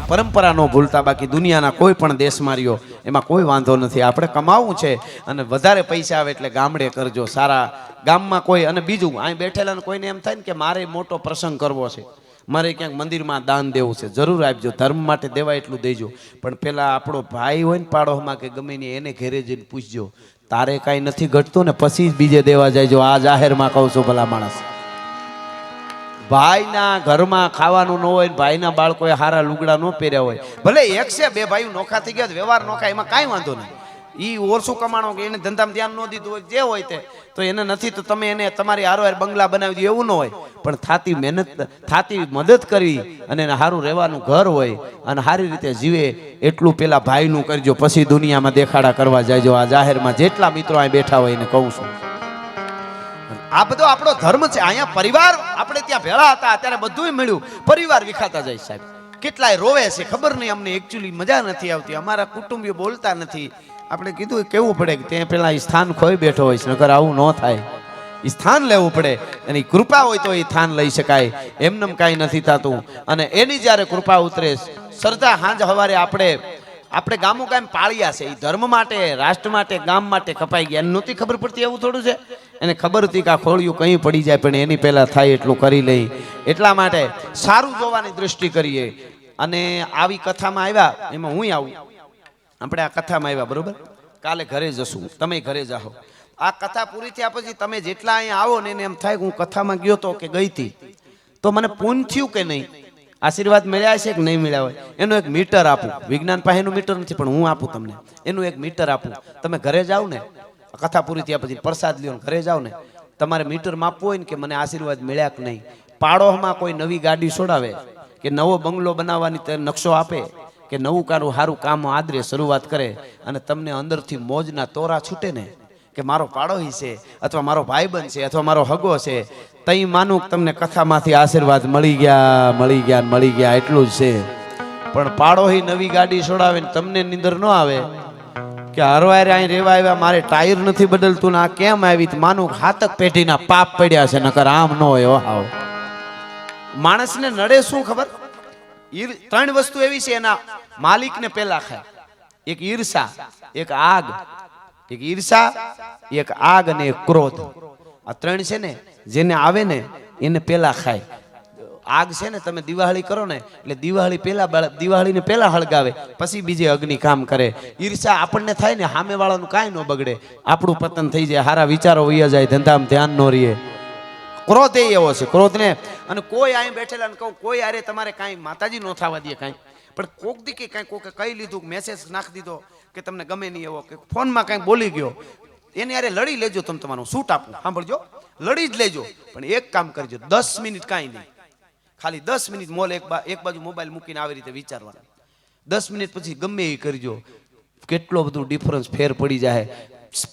પરંપરા ન ભૂલતા. બાકી દુનિયાના કોઈ પણ દેશમાં રહ્યો એમાં કોઈ વાંધો નથી. આપણે કમાવું છે અને વધારે પૈસા આવે એટલે ગામડે કરજો, સારા ગામમાં કોઈ. અને બીજું, અહીં બેઠેલાને કોઈને એમ થાય ને કે મારે મોટો પ્રસંગ કરવો છે, મારે ક્યાંક મંદિરમાં દાન દેવું છે, જરૂર આપજો, ધર્મ માટે દેવા એટલું દેજો. પણ પેલા આપણો ભાઈ હોય ને પાડોશમાં કે ગમે ને એને ઘેરે જઈને પૂછજો, તારે કાંઈ નથી ઘટતું ને પછી જ બીજે દેવા જાય. જો આ જાહેરમાં કહું છું ભલા માણસ, ભાઈના ઘરમાં ખાવાનું ન હોય, ભાઈના બાળકોએ હારા લુગડા ન પહેર્યા હોય, ભલે એક છે બે ભાઈ નોખા થઈ ગયા, વ્યવહાર નોખા, એમાં કાંઈ વાંધો નહીં. ઈ ઓછું કમાણો કે એને ધંધામાં ધ્યાન ન દીધું હોય, જે હોય તે, તો એને નથી તો તમે એને તમારી હારો બંગલા બનાવી દો એવું ન હોય. પણ થાતી મહેનત, થાતી મદદ કરી અને એને સારું રહેવાનું ઘર હોય અને સારી રીતે જીવે એટલું પેલા ભાઈનું કરજો, પછી દુનિયામાં દેખાડા કરવા જાયજો. આ જાહેરમાં જેટલા મિત્રો અહીં બેઠા હોય એને કહું છું, આ બધો આપણો ધર્મ છે. અહીંયા પરિવાર, આપણે ત્યાં ભેળા હતા અત્યારે બધું મળ્યું, પરિવાર વિખાતા જાય સાહેબ. કેટલાય રોવે છે ખબર નહીં, અમને એકચ્યુઅલી મજા નથી આવતી, અમારા કુટુંબીઓ બોલતા નથી. આપણે કીધું કેવું પડે કે ત્યાં પેલા સ્થાન ખોઈ બેઠો હોય છે, નકર આવું ન થાય. સ્થાન લેવું પડે, એની કૃપા હોય તો એ સ્થાન લઈ શકાય, એમનેમ કાંઈ નથી થતું. અને એની જ્યારે કૃપા ઉતરે, શ્રદ્ધા હાંજ હવારે આપણે ગામો ગામ પાળ્યા છે, એ ધર્મ માટે, રાષ્ટ્ર માટે, ગામ માટે કપાઈ ગયા. એને નહોતી ખબર પડતી એવું થોડું છે, એને ખબર હતી કે આ ખોળિયું કંઈ પડી જાય પણ એની પહેલા થાય એટલું કરી લઈ. એટલા માટે સારું જોવાની દૃષ્ટિ કરીએ. અને આવી કથામાં આવ્યા, એમાં હું આવું, આપણે આ કથામાં આવ્યા બરોબર, કાલે ઘરે જશું, તમે ઘરે જાઓ. આ કથા પૂરી થયા પછી તમે જેટલા અહીંયા આવો ને એને એમ થાય કે હું કથામાં ગયો તો કે ગઈ હતી, તો મને પૂન થયું કે નહીં, આશીર્વાદ મળ્યા છે કે નહીં મળ્યા હોય. એનું એક મીટર આપું, વિજ્ઞાન પાસેનું મીટર નથી પણ હું આપું તમને, એનું એક મીટર આપું. તમે ઘરે જાઓ ને, કથા પૂરી થયા પછી પ્રસાદ લ્યો, ઘરે જાઓ ને, તમારે મીટર માપવું હોય ને કે મને આશીર્વાદ મળ્યા કે નહીં. પાડોશમાં કોઈ નવી ગાડી છોડાવે કે નવો બંગલો બનાવવાની નકશો આપે કે નવું કારું સારું કામ આદરે શરૂઆત કરે અને તમને અંદરથી મોજના તોરા છૂટે ને કે મારો પાડોશી છે અથવા મારો ભાઈબંધ છે અથવા મારો હગો છે, તઈ માનું તમને કથામાંથી આશીર્વાદ મળી ગયા, મળી ગયા, મળી ગયા, એટલું જ છે. પણ પાડોશી નવી ગાડી છોડાવે ને તમને નીંદર ન આવે કે હરવારે અહીં રેવા આવ્યા, મારે ટાયર નથી બદલતું ને આ કેમ આવી, માનું હાતક પેઢીના પાપ પડ્યા છે, નકર આમ ન હોય. હાવ માણસને નડે શું ખબર, ત્રણ વસ્તુ એવી છે એના માલિકને પેલા ખાય, એક ઈર્ષા, એક આગ, એક ઈર્ષા, એક આગ અને એક ક્રોધ. આ ત્રણ છે ને જેને આવે ને એને પેલા ખાય. આગ છે ને, તમે દિવાળી કરો ને એટલે દિવાળીને પેલા હળગાવે, પછી બીજે અગ્નિ કામ કરે. ઈર્ષા આપણને થાય ને, સામે વાળાનું કાંઈ ન બગડે, આપણું પતન થઈ જાય, સારા વિચારો વૈયા જાય, ધંધામાં ધ્યાન ન રહીએ. ક્રોધ એ એવો છે, ક્રોધને. અને કોઈ અહીં બેઠેલા કહું, કોઈ અરે તમારે કાંઈ માતાજી ન થવા દે કાંઈ, પણ કોક દી કે કાંઈ કોકે કહી લીધું, મેસેજ નાખી દીધો કે તમને ગમે નહીં એવો, કે ફોનમાં કાંઈ બોલી ગયો, એને અરે લડી લેજો. તમે તમારું સૂટ આપું, સાંભળજો, લડી જ લેજો. પણ એક કામ કરજો, 10 મિનિટ કાંઈ નહીં, ખાલી 10 મિનિટ મોલ એક બાજુ મોબાઈલ મૂકીને આવી રીતે વિચારવાનું. 10 મિનિટ પછી ગમે એ કરજો, કેટલો બધું ડિફરન્સ ફેર પડી જાય.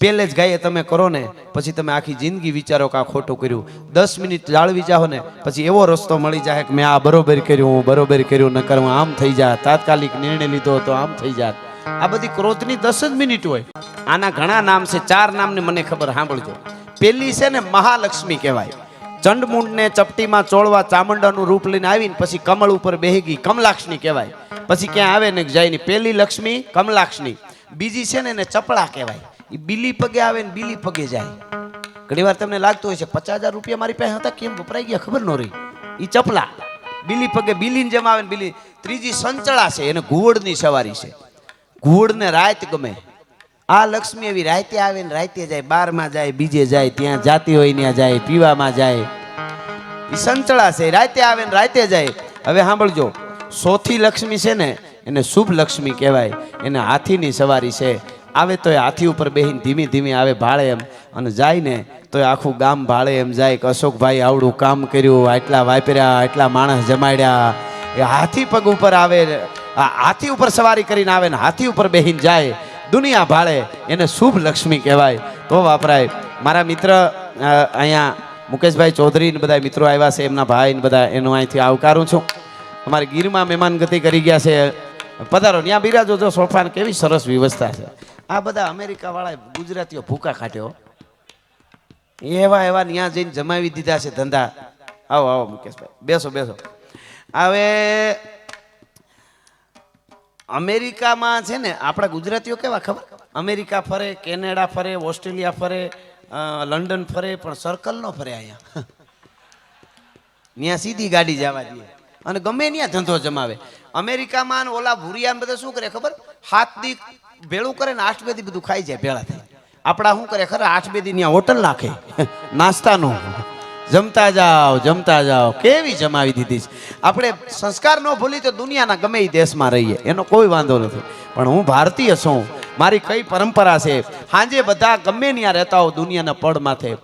પહેલે જ ગાયે તમે કરો ને પછી તમે આખી જિંદગી વિચારો કે આ ખોટું કર્યું. 10 મિનિટ જાળવી જાઓ ને પછી એવો રસ્તો મળી જાય કે મેં આ બરોબર કર્યું, હું બરોબર કર્યું, નકર હું આમ થઈ જાય, તાત્કાલિક નિર્ણય લીધો તો આમ થઈ જાય. આ બધી ક્રોધની 10 જ મિનિટ હોય. આના ઘણા નામ છે, 4 નામને મને ખબર, સાંભળજો. પેલી છે ને મહાલક્ષ્મી કહેવાય. ચંડમુંડને ચપટીમાં ચોળવા ચામુંડાનું રૂપ લઈને આવીને પછી કમળ ઉપર બેહી ગઈ, કમલાક્ષણી કહેવાય. પછી ક્યાં આવે ને જાય ની, પેલી લક્ષ્મી કમલાક્ષણી. બીજી છે ને એને ચપળા કહેવાય, એ બીલી પગે આવે ને બીલી પગે જાય. ઘણી વાર તમને લાગતું હોય છે 50,000 રૂપિયા મારી પાસે હતા કેમ વપરાઈ ગયા ખબર ન રહી, એ ચપલા બીલી પગે બીલીને જેમ આવે ને બીલી. ત્રીજી સંચળા છે, એને ઘુવડની સવારી છે, ઘુવડને રાત ગમે. આ લક્ષ્મી એવી રાતે આવે ને રાતે જાય, બારમાં જાય, બીજે જાય, ત્યાં જાતી હોય ત્યાં જાય, પીવામાં જાય. એ સંચળા છે, રાતે આવે ને રાતે જાય. હવે સાંભળજો, ચોથી લક્ષ્મી છે ને એને શુભ લક્ષ્મી કહેવાય, એને હાથીની સવારી છે. આવે તો એ હાથી ઉપર બેહીને ધીમે ધીમે આવે ભાળે એમ, અને જાય ને તો એ આખું ગામ ભાળે એમ જાય કે અશોકભાઈ આવડું કામ કર્યું, આટલા વાપર્યા, આટલા માણસ જમાડ્યા. એ હાથી પગ ઉપર આવે, હાથી ઉપર સવારી કરીને આવે ને હાથી ઉપર બેહીને જાય, દુનિયા ભાળે, એને શુભ લક્ષ્મી કહેવાય. તો વપરાય. મારા મિત્ર અહીંયા મુકેશભાઈ ચૌધરી ને બધા મિત્રો આવ્યા છે, એમના ભાઈ ને બધા, એનું અહીંથી આવકારું છું. અમારે ગીરમાં મહેમાન ગતિ કરી ગયા છે, પધારો, ત્યાં બિરાજો. જો સોફાની કેવી સરસ વ્યવસ્થા છે. આ બધા અમેરિકા વાળા ગુજરાતીઓ ભૂકા કાઢ્યો, એવા એવા ત્યાં જઈને જમાવી દીધા છે ધંધા. આવો આવો મુકેશભાઈ, બેસો બેસો. હવે અમેરિકામાં છે ને આપણા ગુજરાતીઓ કેવા ખબર, અમેરિકા ફરે, કેનેડા ફરે, ઓસ્ટ્રેલિયા ફરે, લંડન ફરે, પણ સર્કલ નો ફરે. અહીંયા ત્યાં સીધી ગાડી જવા દે અને ગમે ત્યાં ધંધો જમાવે. અમેરિકામાં ઓલા ભૂરિયાન બધા શું કરે ખબર, 7 દી ભેળું કરે ને 8 દી બધું ખાઈ જાય ભેળા થઈ. આપણા શું કરે ખરા, 8 દી ત્યાં હોટલ નાખે નાસ્તાનું, જમતા જાઓ. કેવી જમાવી દીધી છે. આપણે સંસ્કાર ન ભૂલી તો દુનિયાના ગમે એ દેશમાં રહીએ, એનો કોઈ વાંધો નથી. પણ હું ભારતીય છું, મારી કઈ પરંપરા છે. સાંજે બધા ગમે ત્યાં રહેતા હો દુનિયાના પડ માથે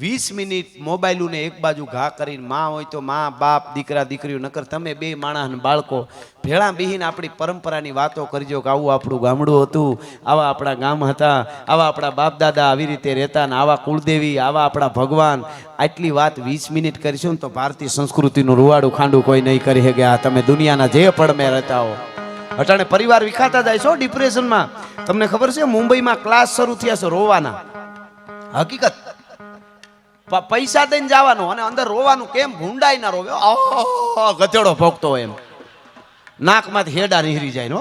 20 મિનિટ મોબાઈલુને એક બાજુ ઘા કરીને, માં હોય તો માં, બાપ, દીકરા દીકરીઓ, નકર તમે બે માણસ બાળકો ભેળા બેહીને આપણી પરંપરાની વાતો કરજો કે આવું આપણું ગામડું હતું, આવા આપણા ગામ હતા, આવા આપણા બાપ દાદા આવી રીતે રહેતા, ને આવા કુળદેવી, આવા આપણા ભગવાન. આટલી વાત 20 મિનિટ કરીશું ને તો ભારતીય સંસ્કૃતિનું રૂવાડું ખાંડું કોઈ નહીં કરી શકે. આ તમે દુનિયાના જે પડમે રહેતા હો, અટાણે પરિવાર વિખાતા જાય છો ડિપ્રેશનમાં. તમને ખબર છે મુંબઈમાં ક્લાસ શરૂ થયા છે રોવાના, હકીકત. પૈસા દઈને જવાનું અને અંદર રોવાનું. કેમ? ભૂંડાઈ ના રોવે, ગધેડો ભોગતો હોય એમ, નાકમાંથી હેડા નીકળી જાય. નો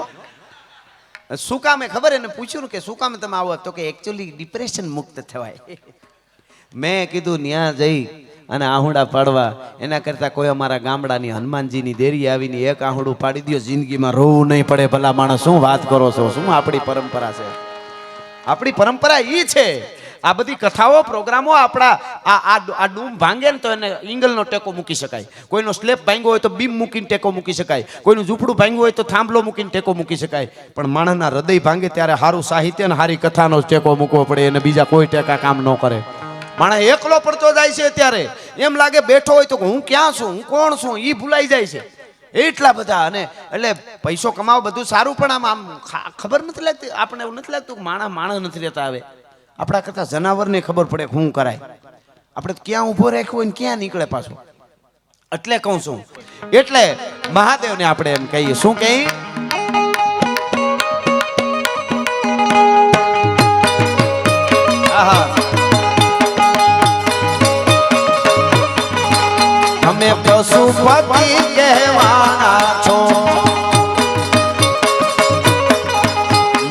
શું કામે ખબર? એને પૂછ્યું કે શું કામે તમે આવો? તો કે એકચ્યુઅલી ડિપ્રેશન મુક્ત થવાય. મેં કીધું ન્યા જઈ અને આહુડા પાડવા એના કરતા કોઈ અમારા ગામડાની હનુમાનજીની દેરી આવીને એક આહુડું પાડી દો, જિંદગીમાં રોવું નહીં પડે. ભલા માણસ શું વાત કરો છો? શું આપણી પરંપરા છે? આપણી પરંપરા ઈ છે. આ બધી કથાઓ, પ્રોગ્રામો આપણા આ ડૂમ ભાંગે ને તો એને ઇંગલનો ટેકો મૂકી શકાય. કોઈનો સ્લેબ ભાંગ્યો હોય તો બીમ મૂકીને ટેકો મૂકી શકાય. કોઈનું ઝૂંપડું ભાંગ્યું હોય તો થાંભલો મૂકીને ટેકો મૂકી શકાય. પણ માણસના હૃદય ભાંગે ત્યારે સારું સાહિત્ય ને સારી કથાનો ટેકો મૂકવો પડે. એને બીજા કોઈ ટેકા કામ ન કરે. માણસ એકલો પડતો જાય છે ત્યારે એમ લાગે બેઠો હોય તો હું ક્યાં છું, હું કોણ છું, એ ભૂલાઈ જાય છે. એટલા બધા. અને એટલે પૈસો કમાવો બધું સારું, પણ આમ ખબર નથી લાગતી આપણે. એવું નથી લાગતું કે માણસ નથી રહેતા. હવે આપણા કરતા જનાવરને ખબર પડે કે શું કરાય. આપણે ક્યાં ઊભો રાખ્યો હોય ને ક્યાં નીકળે પાછો. એટલે કહું છું, એટલે મહાદેવને આપણે એમ કહીએ, શું કહીએ? તમે પશુપતિ કહેવાના છો,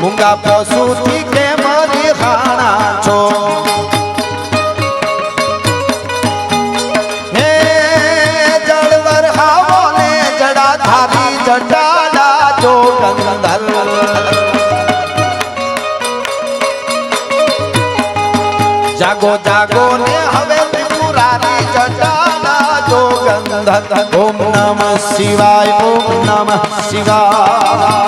મૂંગા પશુથી કેમ ખાણા છો? હે જળવર હાવો ને જડા ધારી જટાડા જો ગંધર. જાગો જાગો ને હવે ત્રિપુરારી જટાડા જો ગંધર. ઓમ નમઃ શિવાય, ઓમ નમઃ શિવાય.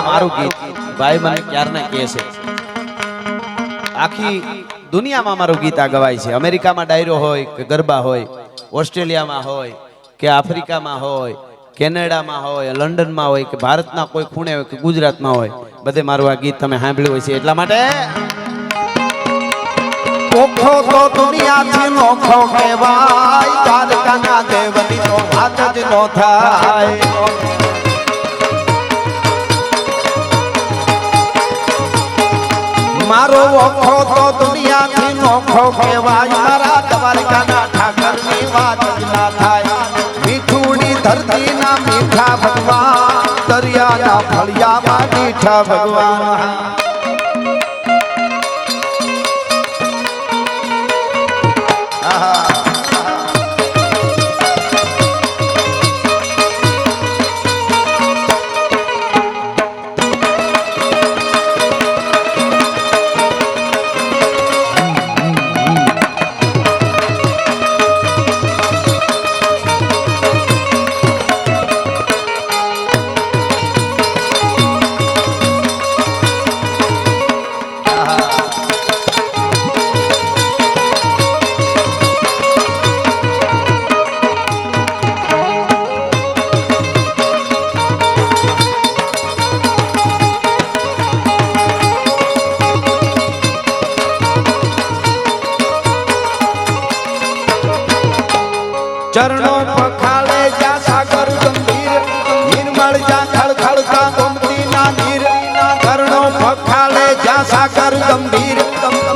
મારું ગીત ભાઈ મને ક્યારના કહે છે, આખી દુનિયામાં મારું ગીત આ ગવાય છે. અમેરિકામાં ડાયરો હોય કે ગરબા હોય, ઓસ્ટ્રેલિયામાં હોય કે આફ્રિકામાં હોય, કેનેડામાં હોય, લંડનમાં હોય કે ભારતના કોઈ ખૂણે હોય કે ગુજરાતમાં હોય, બધે મારું આ ગીત તમે સાંભળ્યું હોય છે. એટલા માટે ઓખો તો દુનિયાથી નોખો કહેવાય, દ્વારકાના દેવની તો વાત જ નો થાય. મારો ઓખો તો દુનિયાથી નોખો કહેવાય, મારા દ્વારકાના ઠાકરની વાત જ ના થાય. મીઠુડી ધરતીના મીઠા ભગવાન, દરિયાના ફળિયામાં મીઠા ભગવાન. ચરણો પખાલે જા સાગર ગંભીર નિર્મળ જા ખળખળતા ગોમતી ના નીર ચરણો પખાલે જા સાગર ગંભીર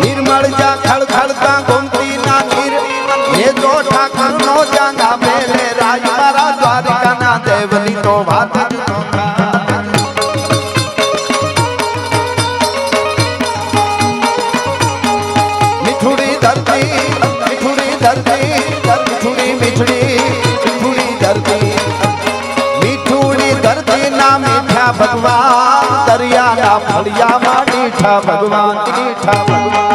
નિર્મળ જા ખળખળતા ગોમતી ના નીર એ તો ઠાકર નો જાંગા મેલે રાજ મારા દ્વારકા ના દેવની તો વાત જ નો થાય. મીઠુડી ધરતી મીઠુડી ધરતી મીઠુડી મીઠડી મીઠુડી ધરતી મીઠુડી ધરતી ના મીઠા ભગવાન દરિયા ના ફળિયામાં મીઠા ભગવાન મીઠા ભગવાન.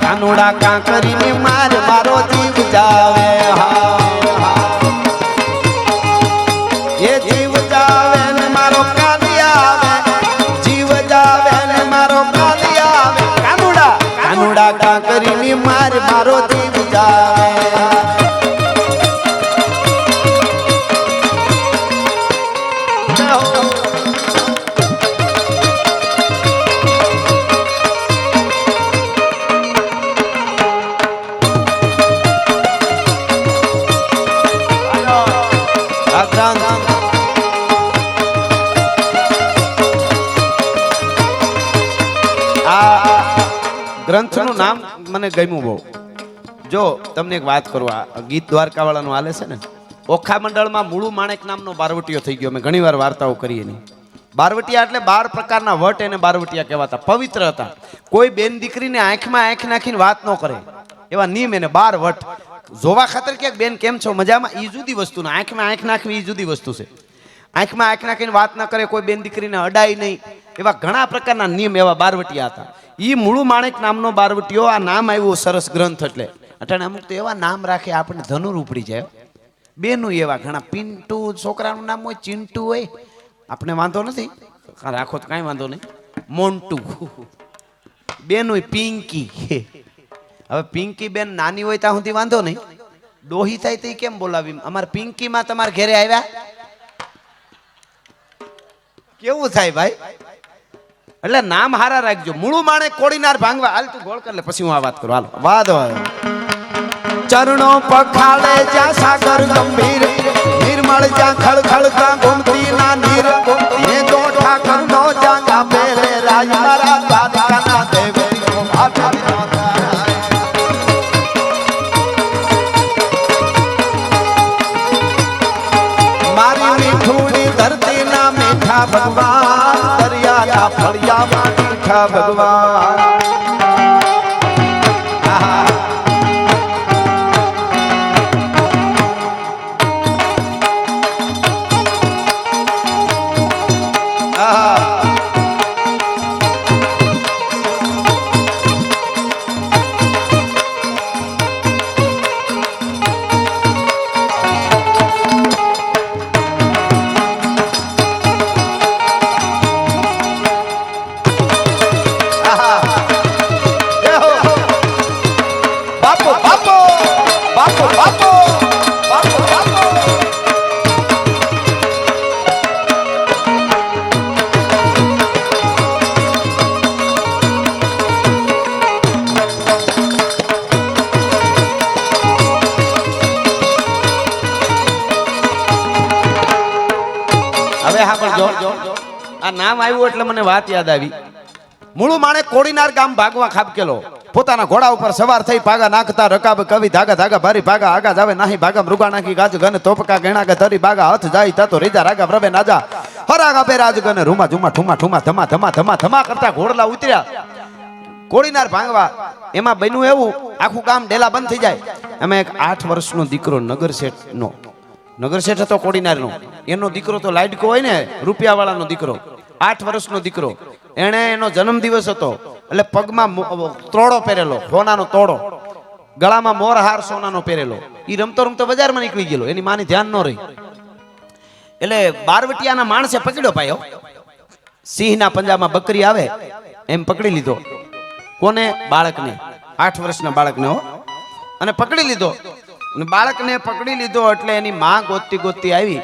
કાનુડા કાંકરીને માર મારો જીવ જાવે એ જીવ જાવે ને મારો કાલી આવે જીવ જાવે ને મારો કાલી આવે કાનુડા કાંકરીને માર મારો જીવ જાવે. ગ્રંથનું નામ મને ગમ્યું બહુ. જો તમને એક વાત કરું, આ ગીત દ્વારકા વાળાનું હાલે છે ને, ઓખા મંડળમાં મૂળું માણેક નામનો બારવટીયો થઈ ગયો. મેં ઘણી વાર વાર્તાઓ કરી એની. બારવટિયા એટલે 12 પ્રકારના વટ એને બારવટિયા કહેવાતા. પવિત્ર હતા. કોઈ બેન દીકરીને આંખમાં આંખ નાખીને વાત ન કરે એવા નિયમ એને 12 વટ. જોવા ખાતર ક્યાંક બેન કેમ છો મજામાં, એ જુદી વસ્તુ ને આંખમાં આંખ નાખવી એ જુદી વસ્તુ છે. આંખમાં આંખ નાખીને વાત ન કરે, કોઈ બેન દીકરીને અડાય નહીં, એવા ઘણા પ્રકારના નિયમ એવા બારવટિયા હતા. ઈ મૂળું માણેક નામનો બારવટીયો. આ નામ આવ્યું સરસ ગ્રંથ. એટલે અટાણે અમુક તો એવા નામ રાખે આપણને ધનુર ઉપડી જાય. બેનું એવા ઘણા, પિન્ટુ છોકરાનું નામ હોય, ચિંટુ હોય, આપણે વાંધો નથી, રાખો તો કાંઈ વાંધો નહીં. મોન્ટુ બેનું પિંકી. હવે પિંકી બેન નાની હોય ત્યાં સુધી વાંધો નહીં, ડોહી થાય તો કેમ બોલાવી? અમારે પિંકીમાં તમારે ઘેરે આવ્યા કેવું થાય ભાઈ? એટલે નામ હારા રાખજો. મૂળું માણે કોડીનાર ભાંગવા. હાલ તું ગોળ કર લે, પછી હું આ વાત કરું. હાલ વાદ ચરણો પખાલે જા સાગર ગંભીર નિર્મળ જા ખળખળતા ગોમતી ના નીર એ તો ઠાકર નો જાંગા પેલે રાજ મારા દ્વારકા ના દેવની તો વાત જ નો થાય. મારી મીઠુડી ધરતી ના મીઠા ભગવાન દરિયા ના ફળિયામાં મીઠા ભગવાન. આ નામ આવ્યું એટલે મને વાત યાદ આવી. મૂળું માણે કોડીનાર ગામ ભાગવા ખાબકેલો. પોતાના ઘોડા ઉપર સવાર થઈ ભાગા નાખતા રકાબ કવિ ધાગા ધાગા ભારી ભાગા આગા જાવે નાહી ભાગા મૃગા નાખી ગાજ ગન તોપકા ગેણા કે ધરી ભાગા હથ જાય તાતો રીજા રાગા પ્રભે નાજા હરાગા બે રાજ ગન રૂમા ઝુમા ઠુમા ઠુમા ધમા ધમા ધમા ધમા કરતા ઘોડલા ઉતર્યા કોડીનાર ભાંગવા. એમાં બન્યું એવું, આખું ગામ ડેલા બંધ થઈ જાય. એમાં એક 8 વર્ષનો દીકરો નગર શેઠ હતો કોડીનારનો. એનો દીકરો તો લાડકો હોય ને, રૂપિયા વાળાનો દીકરો, 8 વર્ષનો દીકરો. એને એનો જન્મદિવસ હતો એટલે પગમાં તોડો પહેરેલો, સોનાનો તોડો, ગળામાં મોરહાર સોનાનો પહેરેલો. એ રમતો રમતો બજારમાં નીકળી ગયેલો. એની માની ધ્યાન ન રહી. એટલે બારવટિયાના માણસે પકડ્યો પાયો, સિંહના પંજામાં બકરી આવે એમ પકડી લીધો. કોને? બાળકને, 8 વર્ષના બાળકને હો. અને પકડી લીધો. અને બાળકને પકડી લીધો એટલે એની માં ગોતતી ગોતતી આવી.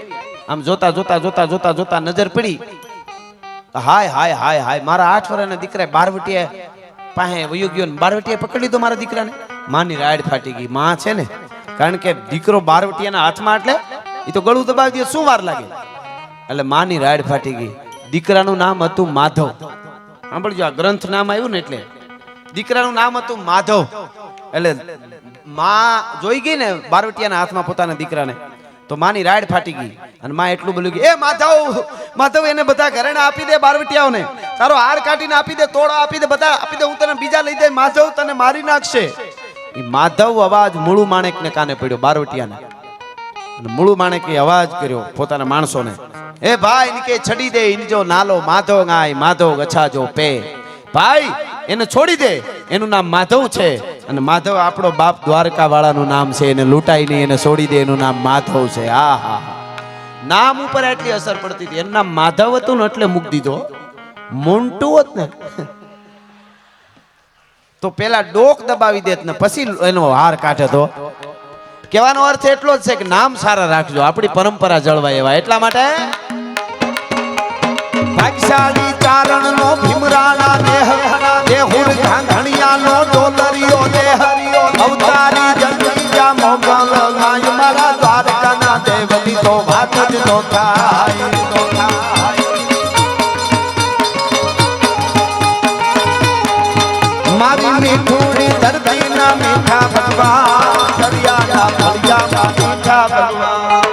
આમ જોતા જોતા જોતા જોતા જોતા નજર પડી. હાય હાય હાય હાય, મારા 8 વર્ષના દીકરા બારવટીએ પાસે વયો ગયો ને બારવટીએ પકડી લીધો મારા દીકરાને. માની રાડ ફાટી ગઈ. માં છે ને, કારણ કે દીકરો બારવટીયાના હાથમાં એટલે એ તો ગળું દબાવી દે, શું વાર લાગે? એટલે માની રાડ ફાટી ગઈ. દીકરાનું નામ હતું માધવ. સાંભળજો, આ ગ્રંથ નામ આવ્યું ને એટલે દીકરાનું નામ હતું માધવ. એટલે માં જોઈ ગઈ ને બારવટીયાના હાથમાં પોતાના દીકરાને, તો માની રાડ ફાટી ગઈ. અને માં એટલું બોલ્યું કે એ માધવ, માધવ એને બધા ઘરેણા આપી દે, બારવટીયાઓને તારો હાર કાઢીને આપી દે, તોડો આપી દે, બધા આપી દે, હું તને બીજા લઈ દે. માધવ તને મારી નાખશે. એ માધવ અવાજ મુળુ માણેકને કાને પડ્યો, બારવટીયાને. અને મુળુ માણેકે અવાજ કર્યો પોતાના માણસોને, એ ભાઈ ઇનકે છડી દે, ઇનજો નાલો માધવ ગાય, માધવ ગછાજો પે. ભાઈ એને છોડી દે, એનું નામ માધવ છે. અને માધવ આપણો બાપ દ્વારકા વાળાનું નામ છે. એને લૂંટાઈ નહીં, એને છોડી દે, એનું નામ માધવ છે. હા હા, નામ ઉપર એટલી અસર પડતી હતી. એનું નામ માધવ હતું ને એટલે મૂકી દીધો. મોન્ટુ હોત ને તો પેલા ડોક દબાવી દેત ને પછી એનો હાર કાઢે. તો કહેવાનો અર્થ એટલો જ છે કે નામ સારા રાખજો, આપણી પરંપરા જળવાય એવા. એટલા માટે ભાગશાળી ચારણ નો ભીમરાણા દેહ, દેહુર ઘાંઘણિયા નો ડોલરિયો દેહ, અવતારી જંગી જા મોગલ ગાય, મારા દ્વારકાના દેવની તો વાત જ નો થાય. મારી મીઠુડી ધરતીના મીઠા ભગવાન, દરિયાના દરિયામાં મીઠા ભગવાન.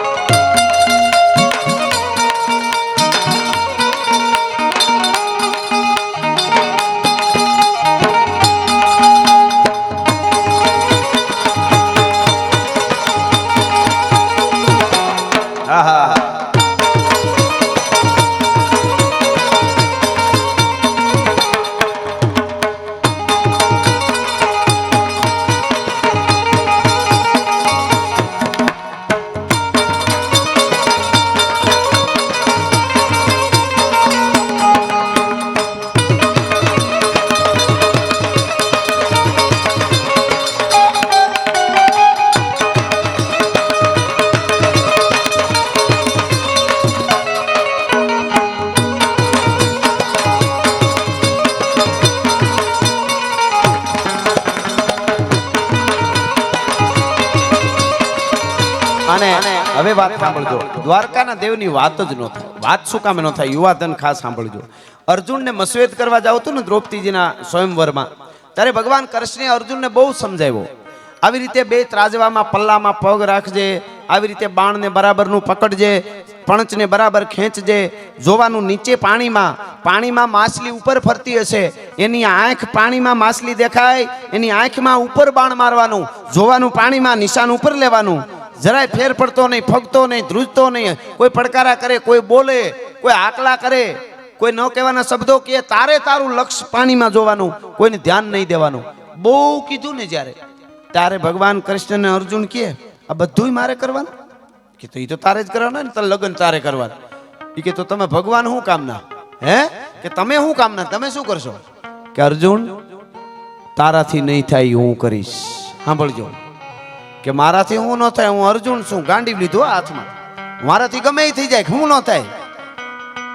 અને હવે વાત સાંભળજો, દ્વારકાના દેવની વાત જ ન થાય. વાત શું કામ ન થાય? યુવાધન ખાસ સાંભળજો. અર્જુનને મસવેદ કરવા જાવ હતું ને દ્રૌપદીજીના સ્વયંવરમાં, ત્યારે ભગવાન કૃષ્ણે અર્જુનને બહુ સમજાવ્યો. આવી રીતે 2 ત્રાજવામાં પલ્લામાં પગ રાખજે, આવી રીતે બાણને બરાબરનું પકડજે, પણચને બરાબર ખેંચજે. જોવાનું નીચે પાણીમાં માછલી ઉપર ફરતી હશે, એની આંખ પાણીમાં માછલી દેખાય, એની આંખમાં ઉપર બાણ મારવાનું. જોવાનું પાણીમાં, નિશાન ઉપર લેવાનું. જરાય ફેર પડતો નહીં, ફગતો નહીં, ધ્રુજતો નહીં. કોઈ પડકારા કરે, કોઈ બોલે, કોઈ આકલા કરે, કોઈ ન કહેવાના શબ્દો કહે, તારે તારું લક્ષ્ય પાણીમાં જોવાનું, કોઈને ધ્યાન નહીં દેવાનું. બહુ કીધું ને જ્યારે, ત્યારે ભગવાન કૃષ્ણ ને અર્જુન કહે આ બધુંય મારે કરવાનું? કે તો એ તો તારે જ કરવાના ને, તારે લગ્ન તારે કરવાનું. એ કે તો તમે ભગવાન શું કામના? હે કે તમે શું કામના? તમે શું કરશો? કે અર્જુન તારાથી નહીં થાય હું કરીશ. સાંભળજો, કે મારાથી હું ન થાય, હું અર્જુન છું, ગાંડી લીધું હાથમાં, મારાથી ગમે એ થઈ જાય, હું ન થાય.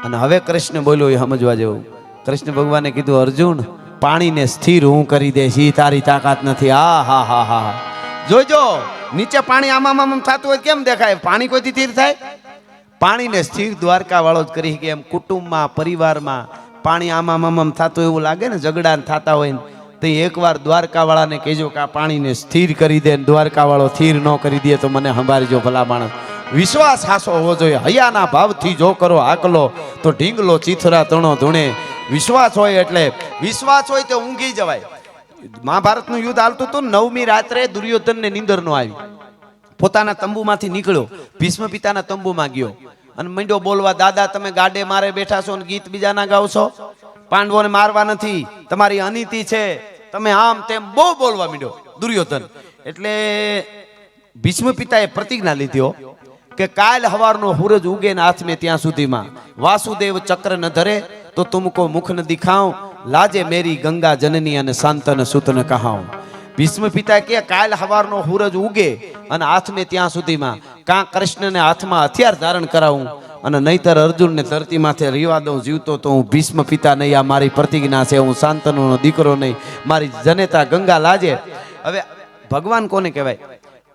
અને હવે કૃષ્ણ બોલ્યો એ સમજવા જેવું. કૃષ્ણ ભગવાને કીધું અર્જુન પાણીને સ્થિર હું કરી દઈશ, એ તારી તાકાત નથી. હા હા હા હા, જોજો નીચે પાણી આમ થતું હોય કેમ દેખાય? પાણી કોઈથી સ્થિર થાય? પાણીને સ્થિર દ્વારકા વાળો જ કરી કે એમ કુટુંબમાં, પરિવારમાં પાણી આમ થતું એવું લાગે ને, ઝઘડા થતા હોય ને, તો એકવાર દ્વારકા વાળાને કહેજો કે આ પાણીને સ્થિર કરી દે. દ્વારકા વાળો સ્થિર ન કરી દે તો મને સંભાળજો ભલા માણસ. વિશ્વાસ હાસો હોવો જોઈએ. હૈયાના ભાવથી જો કરો આકલો તો ઢીંગલો ચીથરા તણો ધૂણે. વિશ્વાસ હોય એટલે, વિશ્વાસ હોય તો ઊંઘી જવાય. મહાભારતનું યુદ્ધ હાલતું હતું. 9મી રાત્રે દુર્યોધનને નીંદર ન આવી, પોતાના તંબુમાંથી નીકળ્યો, ભીષ્મ પિતાના તંબુમાં ગયો અને મંડ્યો બોલવા, દાદા તમે ગાડે મારે બેઠા છો ને ગીત બીજાના ગાવ છો, પાંડવોને મારવા નથી, તમારી અનીતિ છે, તમે આમ તેમ બહુ બોલવા માંડ્યો દુર્યોધન. એટલે ભીષ્મ પિતાએ પ્રતિજ્ઞા લીધી કે કાલ હવારનો સૂરજ ઉગે ને હાથમે ત્યાં સુધીમાં વાસુદેવ ચક્ર ન ધરે તો તુમકો મુખ ન દિખાઉં, લાજે મેરી ગંગા જનની અને શાંતન સુતન કહાઉં. ભીષ્મ પિતા કે કાલ હવારનો સૂરજ ઉગે અને હાથમે ત્યાં સુધીમાં કાં કૃષ્ણને હાથમાં હથિયાર ધારણ કરાવું અને નહીતર અર્જુનને ધરતી માથે રીવા દઉં જીવતો તો હું ભીષ્મ પિતા નહીં, આ મારી પ્રતિજ્ઞા છે, હું શાંતનુનો દીકરો નહીં, મારી જનેતા ગંગા લાજે. હવે ભગવાન કોને કહેવાય?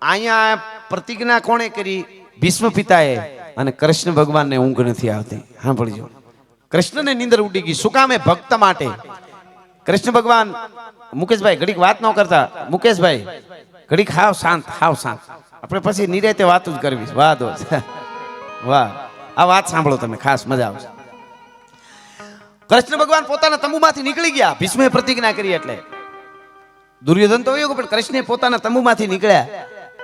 અહીંયા પ્રતિજ્ઞા કોણે કરી? ભીષ્મ પિતાએ. અને કૃષ્ણ ભગવાનને ઊંઘ નથી આવતી. સાંભળજો, કૃષ્ણને નીંદર ઉડી ગઈ. શું કામ? ભક્ત માટે. કૃષ્ણ ભગવાન, મુકેશભાઈ ઘડીક વાત ન કરતા, મુકેશભાઈ ઘડીક હાવ શાંત, હાવ શાંત. આપણે પછી નિરાતે વાતો જ કરવી. વાહ દોસ્ત, વાહ. આ વાત સાંભળો તમે, ખાસ મજા આવશે. કૃષ્ણ ભગવાન પોતાના તંબુમાંથી નીકળી ગયા. ભીષ્મે પ્રતિજ્ઞા કરી એટલે દુર્યોધન તો એવું, પણ કૃષ્ણે પોતાના તંબુમાંથી નીકળ્યા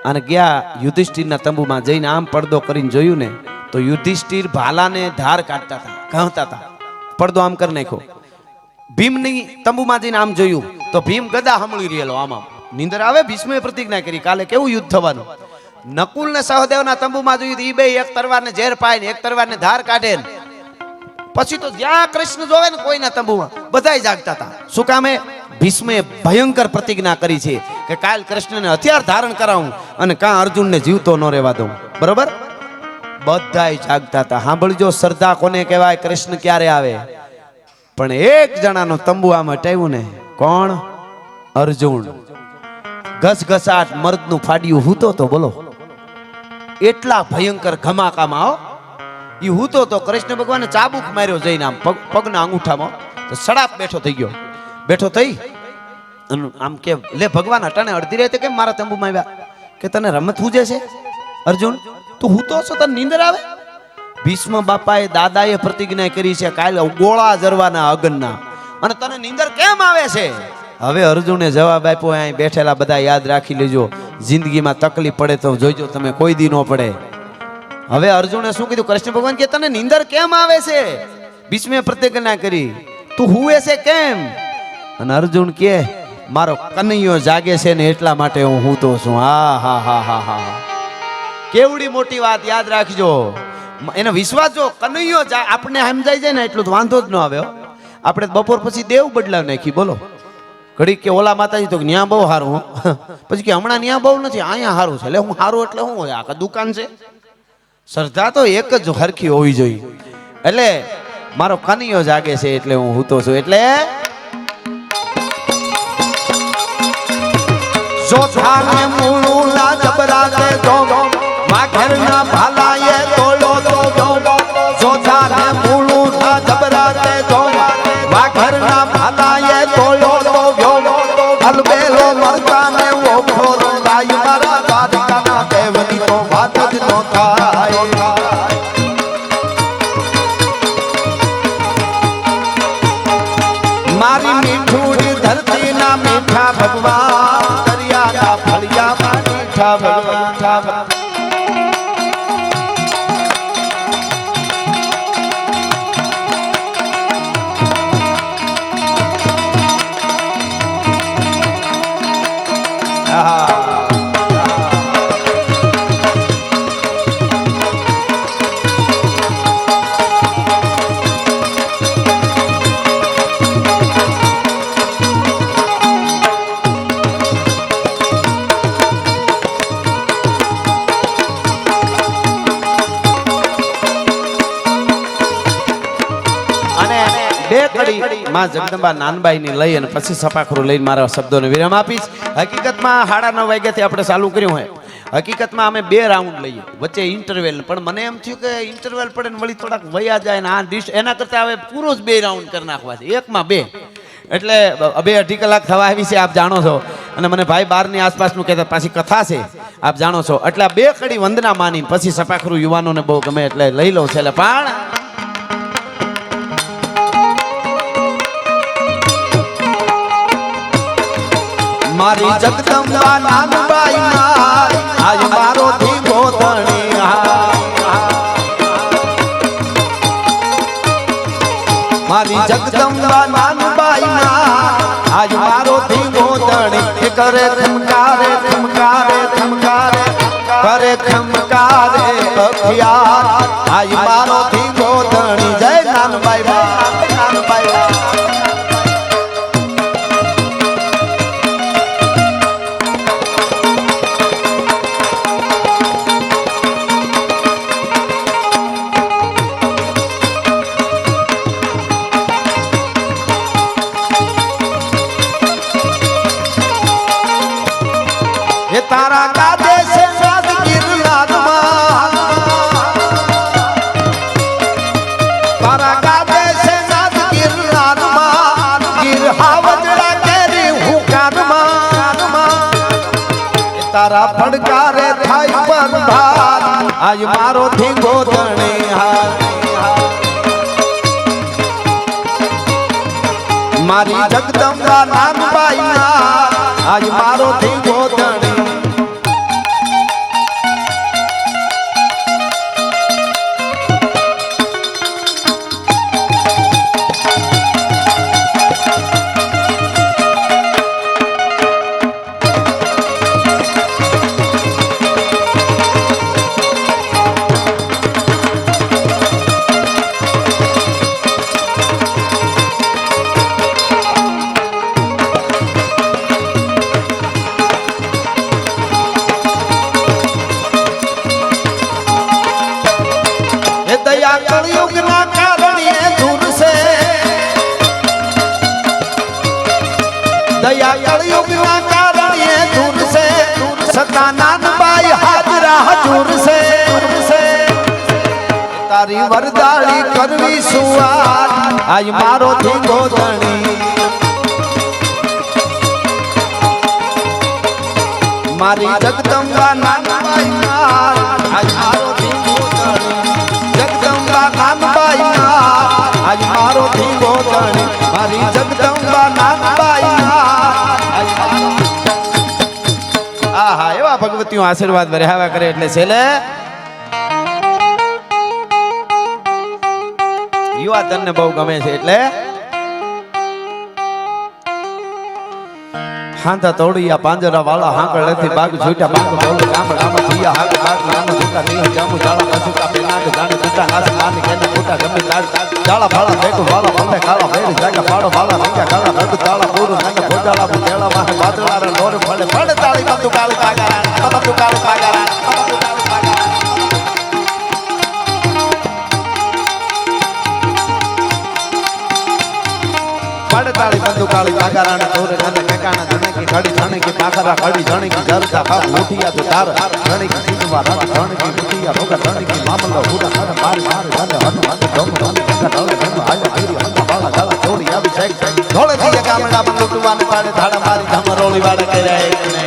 અને ગયા યુધિષ્ઠિરના તંબુમાં. જઈને આમ પડદો કરીને જોયું ને તો યુધિષ્ઠિર ભાલાને ધાર કાઢતા હતા, ઘાવતા હતા. પડદો આમ કરી નાખ્યો. ભીમની તંબુમાં જઈને આમ જોયું તો ભીમ ગદા હમળી રહેલો. આમ નીંદર આવે. ભીષ્મે પ્રતિજ્ઞા કરી કાલે કેવું યુદ્ધ થવાનું. નકુલ ને સહદેવના તંબુમાં જોયું ઈ બે એક તરવારને ઝેર પાય ને એક તરવારને ધાર કાઢે. પછી તો જ્યાં કૃષ્ણ જોવે ને કોઈના તંબુમાં બધાય જાગતા હતા. શું કામે? ભીષ્મે ભયંકર પ્રતિજ્ઞા કરી છે કે કાલ કૃષ્ણને હથિયાર ધારણ કરાવું અને કાં અર્જુનને જીવતો ન રહેવા દઉં. બરોબર? બધાય જાગતા હતા. સાંભળજો, શ્રદ્ધા કોને કહેવાય? કૃષ્ણ ક્યારે આવે? પણ એક જણાનો તંબુ આમ હટાવ્યું ને. કોણ? અર્જુન. ઘસઘસાટ મર્દનું ફાડ્યું હૂતો તો. બોલો, એટલા ભયંકર ઘમાકામાં ઈ હૂતો તો. કૃષ્ણ ભગવાને ચાબુક માર્યો જઈને આમ પગના અંગૂઠામાં, તો સડાપ બેઠો થઈ ગયો. બેઠો થઈ આમ કે લે ભગવાન હટાને અડધી રાતે કેમ મારા તંબુમાં આવ્યા? કે તને રમત સૂજે છે અર્જુન? તું હૂતો છો, તને નીંદર આવે? ભીષ્મ બાપાએ દાદાએ પ્રતિજ્ઞા કરી છે કાલે ગોળા જરવાના અગનના, અને તને નીંદર કેમ આવે છે? હવે અર્જુને જવાબ આપ્યો, અહીં બેઠેલા બધા યાદ રાખી લેજો, જિંદગીમાં તકલીફ પડે તો જોઈજો તમે, કોઈ દી ન પડે. હવે અર્જુને શું કીધું? કૃષ્ણ ભગવાન કે તને નીંદર કેમ આવે છે? ભીષ્મે પ્રતિજ્ઞા કરી, તું હુએ છે કેમ? અને અર્જુન કે મારો કનૈયો જાગે છે ને એટલા માટે હું હૂતો છું. હા હા હા હા હા, કેવડી મોટી વાત. યાદ રાખજો, એનો વિશ્વાસ જો કનૈયો આપણે સમજાઈ જાય ને એટલું તો વાંધો જ ન આવે. આપણે બપોર પછી દેવ બદલાવ નાખી. બોલો, ઘડી કે ઓલા માતાજી તો ન્યા બહુ સારું, પછી કે હમણાં ન્યા બહુ નથી, અહીંયા સારું છે. એટલે હું સારું એટલે શું હોય? આખા દુકાન છે. શ્રદ્ધા તો એક જ હરખી હોવી જોઈએ. એટલે મારો કનૈયો જાગે છે એટલે હું હૂતો છું. એટલે જોધાને મૂળું ના જબરાતે જો માં ઘરના ભાલાએ તોલો તો જો. જોધાને મૂળું ના જબરાતે જો માં ઘરના ભાલાએ તોલો તો જો. અલબેલો મરદાને ઓખો રાય મારા દ્વારકાના દેવની તો વાત જ ન થાય. મારી મીઠુડી ધરતી ના મીઠા ભગવાન, દરિયાના ફળિયામાં મીઠા ભગવાન. માં જગદંબા નાનબાઈ ની લઈ અને પછી સપાખરું લઈને મારા શબ્દોને વિરામ આપીશ. હકીકતમાં 9:30 વાગ્યાથી આપણે ચાલુ કર્યું હોય. હકીકતમાં અમે 2 રાઉન્ડ લઈએ, વચ્ચે ઇન્ટરવેલ. પણ મને એમ થયું કે ઇન્ટરવેલ પડે ને વળી થોડાક વયા જાય ને આ ડિશ, એના કરતા હવે પૂરો જ 2 રાઉન્ડ કરી નાખવા છે, એકમાં 2. એટલે 2-2.5 કલાક થવા આવી છે, આપ જાણો છો. અને મને ભાઈ 12ની આસપાસનું કહેતા પાછી કથા છે, આપ જાણો છો. એટલે 2 કડી વંદના માની પછી સપાખરું યુવાનોને બહુ ગમે એટલે લઈ લઉં છે. એટલે પણ મારી જગદંબા નાનબાઈ ના આજ મારો ધીંગો ધણી. મારી જગદંબા નાનબાઈ ના આજ મારો ધીંગો ધણી. કરે ખમકારે ખમકારે ખમકારે કરે ખમ ચમકારે અખિયાર આઈ મારો ધીંગો ધણી જય નાનભાઈ નાનભાઈ તારા કાજે છે સાત ગિરનારમાં તારા કાજે છે સાત ગિરનારમાં ગિર હાવજડા કેરી હુકારમાં તારા પડકારે થાય પરભાર આજ મારો ધીંગો ધણે હાર મારી જગદંબા નાનબાઈ આજ મારો ધીંગો ધણે कलयुग ना कारण दूर से दया कलयुग ना कारण दूर से सता नानबाई हाजरा हजूर से तारी वरदाली करवी सुवार आज मारो धींगो धणी मारी जगदंबा नानबाई आज मारो धींगो धणी नानबाई आज मारो धींगो धणी मारी जगदंबा नानबाई आहा एवा भगवतीओ आशीर्वाद वर्हावा करे એટલે છેલે યુવા તને બહુ ગમે છે એટલે હાંતા તોડિયા પાંજરા વાળા હાંકળ લેતી બાગ છૂટા બાગ બોલ ગામડામાં જીયા હાગ બાગ નાનો છૂટા ની જામુ જાળા પછુકા પેનાક જાણે છૂટા નાસ નાની કેને છૂટા ગમે જાળા ભાળા બેકો વાળા બંને કાળા ભેર જાગા પાડો વાળા રંગા કાળા ભગ તાળા પૂરું નાને ભોજાળા ભેળા માં બાદળા રે લોર ફળે ફળ તાળી બંદુ કાળી પાગારા બંદુ કાળી પાગારા ताली बंदू काली पागाराने तोरे गाने केकाना धने की घड़ी धने की पाखरा घड़ी धने की जरता बाप मुठिया तो तार धने की सीधवा रात धने की मुठिया रोगा धने की मामला हुड़ा कर मार मार गाने हन हन दम हन का ढोल धन आया गिरी हन बाला गाला छोड़ी अभिषेक ढोले दिया गामड़ा बंदू टुवाने पाड़े धाड़ा मारी धम रोली वाड़े के रहे ने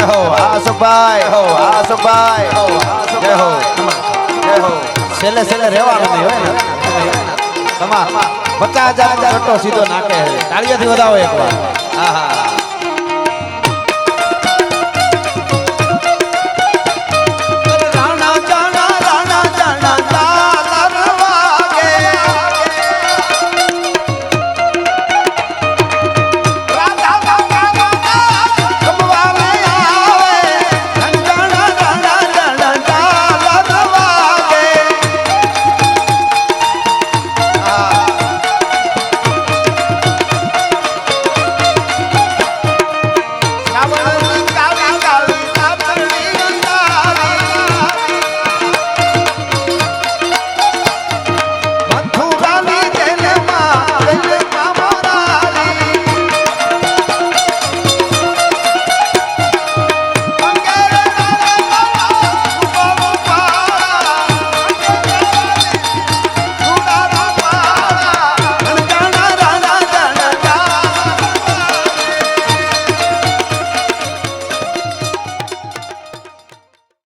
हो आसुभाई हो आसुभाई हो जय हो जय हो सेले सेले रेवानो नहीं होय ने तमा 50,000 નો ઘટો સીધો નાખે તાળીઓથી વધાવો એકવાર આહા